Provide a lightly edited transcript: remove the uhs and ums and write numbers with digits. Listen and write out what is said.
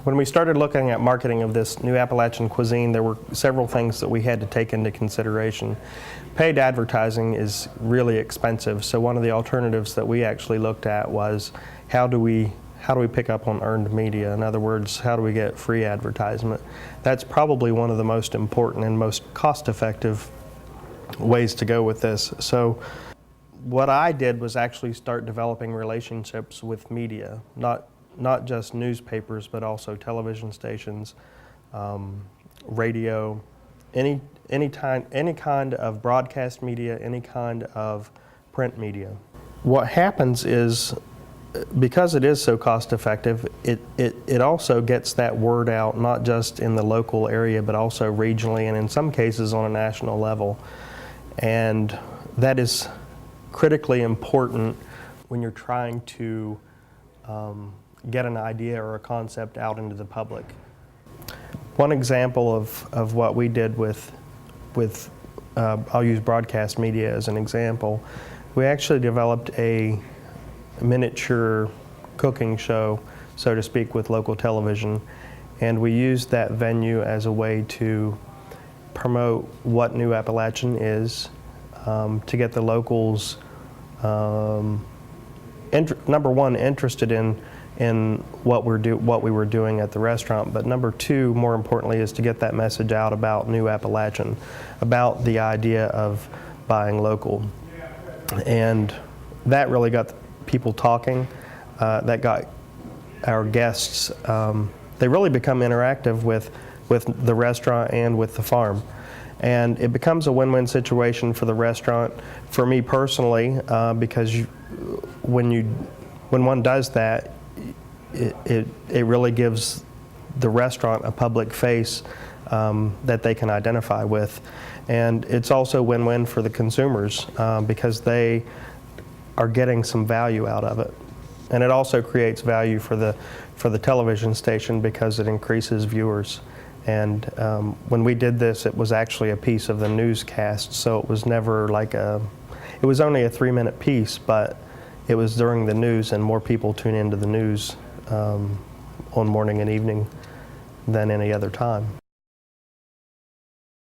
When we started looking at marketing of this new Appalachian cuisine, there were several things that we had to take into consideration. Paid advertising is really expensive, so one of the alternatives that we actually looked at was how do we pick up on earned media? In other words, how do we get free advertisement? That's probably one of the most important and most cost-effective ways to go with this. So what I did was actually start developing relationships with media, not just newspapers, but also television stations, radio, any kind of broadcast media, any kind of print media. What happens is, because it is so cost effective, it also gets that word out, not just in the local area, but also regionally, and in some cases on a national level. And that is critically important when you're trying to get an idea or a concept out into the public. One example of what we did with I'll use broadcast media as an example. We actually developed a miniature cooking show, so to speak, with local television, and we used that venue as a way to promote what New Appalachian is, to get the locals number one, interested in what we were doing at the restaurant, but number two, more importantly, is to get that message out about New Appalachian, about the idea of buying local. And that really got people talking. That got our guests, they really become interactive with the restaurant and with the farm. And it becomes a win-win situation for the restaurant, for me personally, because when one does that, it really gives the restaurant a public face that they can identify with. And it's also win-win for the consumers because they are getting some value out of it. And it also creates value for the television station because it increases viewers. And when we did this, it was actually a piece of the newscast, so it was never like it was only a 3-minute piece, but it was during the news, and more people tune into the news on morning and evening than any other time.